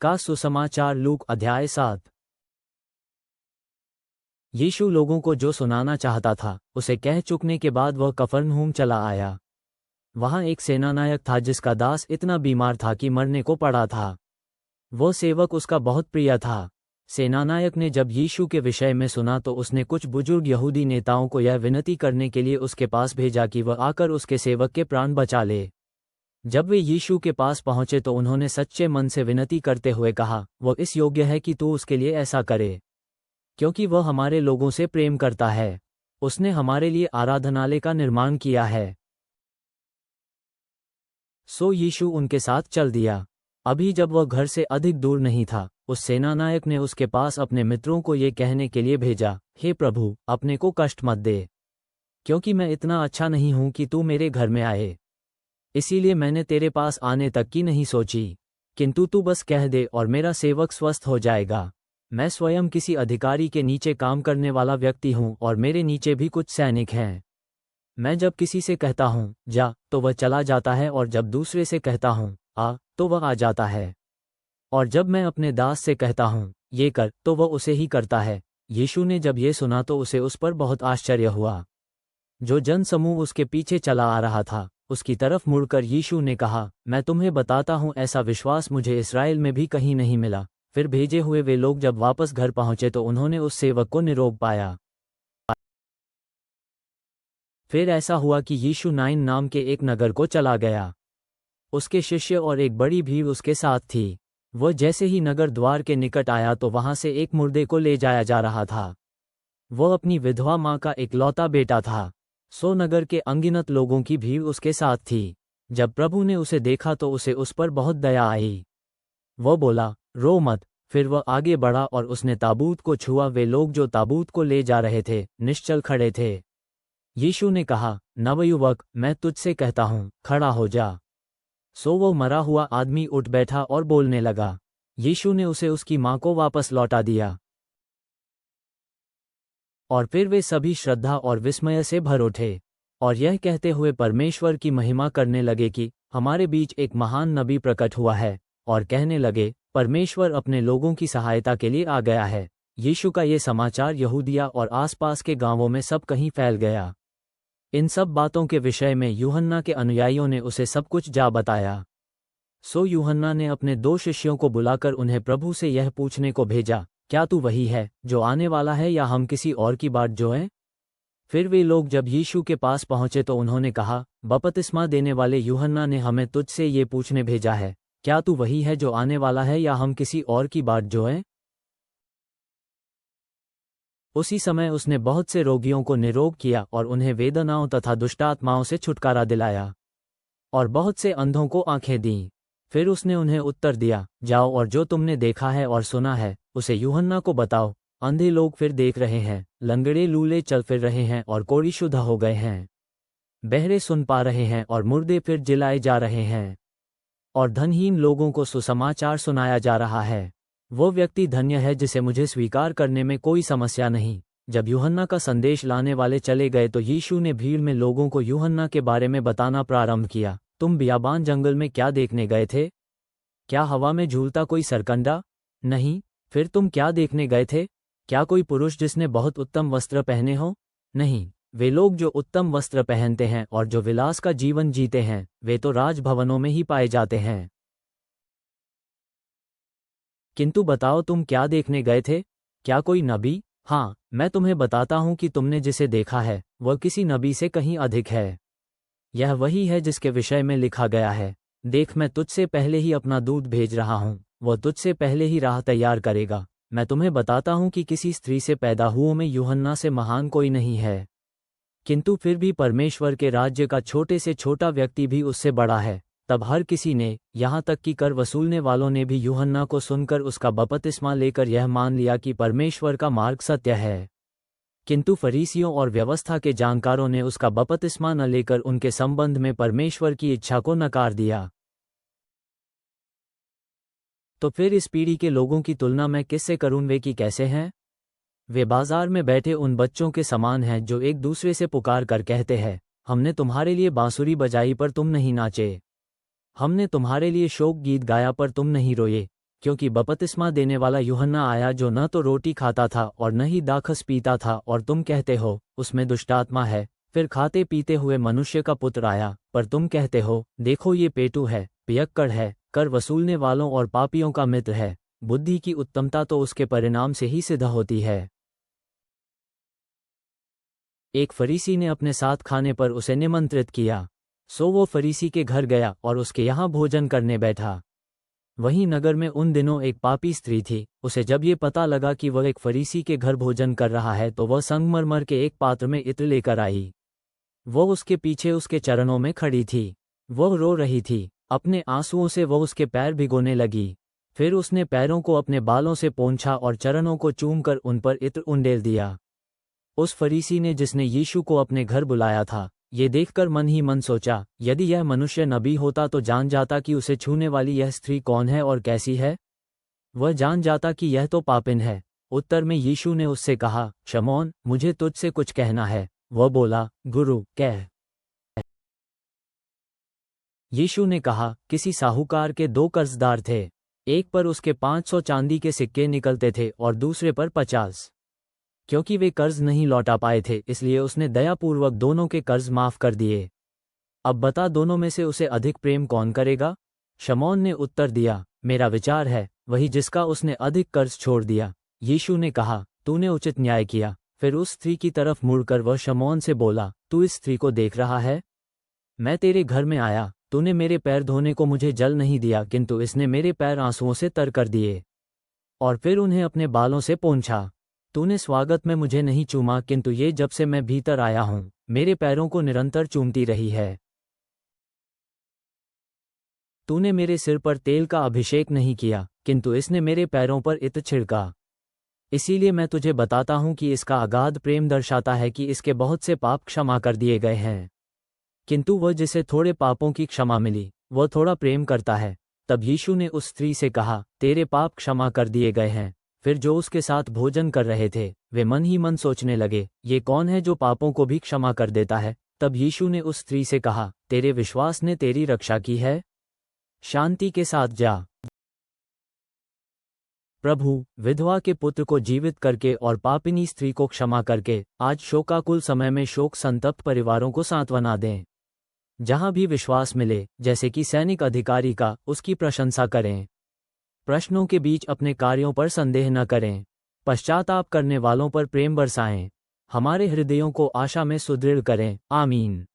का सुसमाचार। लूक अध्याय 7। यीशु लोगों को जो सुनाना चाहता था उसे कह चुकने के बाद वह कफरनहूम चला आया। वहां एक सेनानायक था जिसका दास इतना बीमार था कि मरने को पड़ा था। वो सेवक उसका बहुत प्रिय था। सेनानायक ने जब यीशु के विषय में सुना तो उसने कुछ बुजुर्ग यहूदी नेताओं को यह विनती करने के लिए उसके पास भेजा कि वह आकर उसके सेवक के प्राण बचा ले। जब वे यीशु के पास पहुंचे तो उन्होंने सच्चे मन से विनती करते हुए कहा, वह इस योग्य है कि तू उसके लिए ऐसा करे, क्योंकि वह हमारे लोगों से प्रेम करता है। उसने हमारे लिए आराधनालय का निर्माण किया है। सो यीशु उनके साथ चल दिया। अभी जब वह घर से अधिक दूर नहीं था, उस सेनानायक ने उसके पास अपने मित्रों को ये कहने के लिए भेजा, हे प्रभु, अपने को कष्ट मत दे, क्योंकि मैं इतना अच्छा नहीं हूं कि तू मेरे घर में आए। इसीलिए मैंने तेरे पास आने तक की नहीं सोची, किंतु तू बस कह दे और मेरा सेवक स्वस्थ हो जाएगा। मैं स्वयं किसी अधिकारी के नीचे काम करने वाला व्यक्ति हूं और मेरे नीचे भी कुछ सैनिक हैं। मैं जब किसी से कहता हूं जा, तो वह चला जाता है, और जब दूसरे से कहता हूं आ, तो वह आ जाता है, और जब मैं अपने दास से कहता हूं ये कर, तो वह उसे ही करता है। यीशु ने जब ये सुना तो उसे उस पर बहुत आश्चर्य हुआ। जो जनसमूह उसके पीछे चला आ रहा था उसकी तरफ मुड़कर यीशु ने कहा, मैं तुम्हें बताता हूं, ऐसा विश्वास मुझे इस्राएल में भी कहीं नहीं मिला। फिर भेजे हुए वे लोग जब वापस घर पहुंचे तो उन्होंने उस सेवक को निरोग पाया। फिर ऐसा हुआ कि यीशु नाइन नाम के एक नगर को चला गया। उसके शिष्य और एक बड़ी भीड़ उसके साथ थी। वह जैसे ही नगर द्वार के निकट आया तो वहां से एक मुर्दे को ले जाया जा रहा था। वह अपनी विधवा माँ का इकलौता बेटा था। सो नगर के अनगिनत लोगों की भीड़ उसके साथ थी। जब प्रभु ने उसे देखा तो उसे उस पर बहुत दया आई। वह बोला, रो मत। फिर वह आगे बढ़ा और उसने ताबूत को छुआ। वे लोग जो ताबूत को ले जा रहे थे निश्चल खड़े थे। यीशु ने कहा, नवयुवक, मैं तुझसे कहता हूँ, खड़ा हो जा। सो वो मरा हुआ आदमी उठ बैठा और बोलने लगा। यीशु ने उसे उसकी माँ को वापस लौटा दिया। और फिर वे सभी श्रद्धा और विस्मय से भर उठे और यह कहते हुए परमेश्वर की महिमा करने लगे कि हमारे बीच एक महान नबी प्रकट हुआ है, और कहने लगे, परमेश्वर अपने लोगों की सहायता के लिए आ गया है। यीशु का ये समाचार यहूदिया और आसपास के गांवों में सब कहीं फैल गया। इन सब बातों के विषय में यूहन्ना के अनुयायियों ने उसे सब कुछ जा बताया। सो यूहन्ना ने अपने 2 शिष्यों को बुलाकर उन्हें प्रभु से यह पूछने को भेजा, क्या तू वही है जो आने वाला है, या हम किसी और की बाट जोएं? फिर वे लोग जब यीशु के पास पहुंचे तो उन्होंने कहा, बपतिस्मा देने वाले यूहन्ना ने हमें तुझसे ये पूछने भेजा है, क्या तू वही है जो आने वाला है, या हम किसी और की बाट जोएं? उसी समय उसने बहुत से रोगियों को निरोग किया और उन्हें वेदनाओं तथा दुष्टात्माओं से छुटकारा दिलाया, और बहुत से अंधों को आंखें दीं। फिर उसने उन्हें उत्तर दिया, जाओ और जो तुमने देखा है और सुना है उसे यूहन्ना को बताओ। अंधे लोग फिर देख रहे हैं, लंगड़े लूले चल फिर रहे हैं और कोढ़ी शुद्ध हो गए हैं, बहरे सुन पा रहे हैं और मुर्दे फिर जिलाए जा रहे हैं, और धनहीन लोगों को सुसमाचार सुनाया जा रहा है। वो व्यक्ति धन्य है जिसे मुझे स्वीकार करने में कोई समस्या नहीं। जब यूहन्ना का संदेश लाने वाले चले गए तो यीशु ने भीड़ में लोगों को यूहन्ना के बारे में बताना प्रारंभ किया। तुम बियाबान जंगल में क्या देखने गए थे? क्या हवा में झूलता कोई सरकंडा? नहीं। फिर तुम क्या देखने गए थे? क्या कोई पुरुष जिसने बहुत उत्तम वस्त्र पहने हो? नहीं। वे लोग जो उत्तम वस्त्र पहनते हैं और जो विलास का जीवन जीते हैं वे तो राजभवनों में ही पाए जाते हैं। किंतु बताओ, तुम क्या देखने गए थे? क्या कोई नबी? हाँ, मैं तुम्हें बताता हूं कि तुमने जिसे देखा है वह किसी नबी से कहीं अधिक है। यह वही है जिसके विषय में लिखा गया है, देख, मैं तुझसे पहले ही अपना दूत भेज रहा हूं, वह तुझसे पहले ही राह तैयार करेगा। मैं तुम्हें बताता हूं कि किसी स्त्री से पैदा हुओं में यूहन्ना से महान कोई नहीं है, किंतु फिर भी परमेश्वर के राज्य का छोटे से छोटा व्यक्ति भी उससे बड़ा है। तब हर किसी ने, यहाँ तक कि कर वसूलने वालों ने भी यूहन्ना को सुनकर उसका बपतिस्मा लेकर यह मान लिया कि परमेश्वर का मार्ग सत्य है। किंतु फरीसियों और व्यवस्था के जानकारों ने उसका बपतिस्मा न लेकर उनके संबंध में परमेश्वर की इच्छा को नकार दिया। तो फिर इस पीढ़ी के लोगों की तुलना मैं किससे करूं? वे कि कैसे हैं? वे बाजार में बैठे उन बच्चों के समान हैं जो एक दूसरे से पुकार कर कहते हैं, हमने तुम्हारे लिए बांसुरी बजाई पर तुम नहीं नाचे, हमने तुम्हारे लिए शोक गीत गाया पर तुम नहीं रोए। क्योंकि बपतिस्मा देने वाला यूहन्ना आया जो न तो रोटी खाता था और न ही दाखस पीता था, और तुम कहते हो उसमें दुष्टात्मा है। फिर खाते पीते हुए मनुष्य का पुत्र आया, पर तुम कहते हो देखो ये पेटू है, पियक्कड़ है, कर वसूलने वालों और पापियों का मित्र है। बुद्धि की उत्तमता तो उसके परिणाम से ही सिद्ध होती है। एक फरीसी ने अपने साथ खाने पर उसे निमंत्रित किया, सो वो फरीसी के घर गया और उसके यहाँ भोजन करने बैठा। वहीं नगर में उन दिनों एक पापी स्त्री थी। उसे जब ये पता लगा कि वह एक फरीसी के घर भोजन कर रहा है, तो वह संगमरमर के एक पात्र में इत्र लेकर आई। वह उसके पीछे उसके चरणों में खड़ी थी। वह रो रही थी, अपने आंसुओं से वह उसके पैर भिगोने लगी। फिर उसने पैरों को अपने बालों से पोंछा और चरणों को चूमकर उन पर इत्र उंडेल दिया। उस फरीसी ने जिसने यीशु को अपने घर बुलाया था, ये देखकर मन ही मन सोचा, यदि यह मनुष्य नबी होता तो जान जाता कि उसे छूने वाली यह स्त्री कौन है और कैसी है। वह जान जाता कि यह तो पापिन है। उत्तर में यीशु ने उससे कहा, शमौन, मुझे तुझसे कुछ कहना है। वह बोला, गुरु, कह। यीशु ने कहा, किसी साहूकार के 2 कर्जदार थे। एक पर उसके 500 चांदी के सिक्के निकलते थे और दूसरे पर 50। क्योंकि वे कर्ज नहीं लौटा पाए थे, इसलिए उसने दयापूर्वक दोनों के कर्ज माफ कर दिए। अब बता, दोनों में से उसे अधिक प्रेम कौन करेगा? शमौन ने उत्तर दिया, मेरा विचार है वही जिसका उसने अधिक कर्ज छोड़ दिया। यीशु ने कहा, तूने उचित न्याय किया। फिर उस स्त्री की तरफ मुड़कर वह शमौन से बोला, तू इस स्त्री को देख रहा है? मैं तेरे घर में आया, तूने मेरे पैर धोने को मुझे जल नहीं दिया, किंतु इसने मेरे पैर आंसुओं से तर कर दिए और फिर उन्हें अपने बालों से पोंछा। तूने स्वागत में मुझे नहीं चूमा, किंतु ये जब से मैं भीतर आया हूं, मेरे पैरों को निरंतर चूमती रही है। तूने मेरे सिर पर तेल का अभिषेक नहीं किया, किंतु इसने मेरे पैरों पर इत्र छिड़का। इसीलिए मैं तुझे बताता हूं कि इसका अगाध प्रेम दर्शाता है कि इसके बहुत से पाप क्षमा कर दिए गए हैं। किंतु वह जिसे थोड़े पापों की क्षमा मिली, वह थोड़ा प्रेम करता है। तब यीशु ने उस स्त्री से कहा, तेरे पाप क्षमा कर दिए गए हैं। फिर जो उसके साथ भोजन कर रहे थे, वे मन ही मन सोचने लगे, ये कौन है जो पापों को भी क्षमा कर देता है। तब यीशु ने उस स्त्री से कहा, तेरे विश्वास ने तेरी रक्षा की है, शांति के साथ जा। प्रभु, विधवा के पुत्र को जीवित करके और पापिनी स्त्री को क्षमा करके आज शोकाकुल समय में शोक संतप्त परिवारों को सांत्वना दें। जहां भी विश्वास मिले, जैसे कि सैनिक अधिकारी का, उसकी प्रशंसा करें। प्रश्नों के बीच अपने कार्यों पर संदेह न करें। पश्चाताप करने वालों पर प्रेम बरसाएं। हमारे हृदयों को आशा में सुदृढ़ करें। आमीन।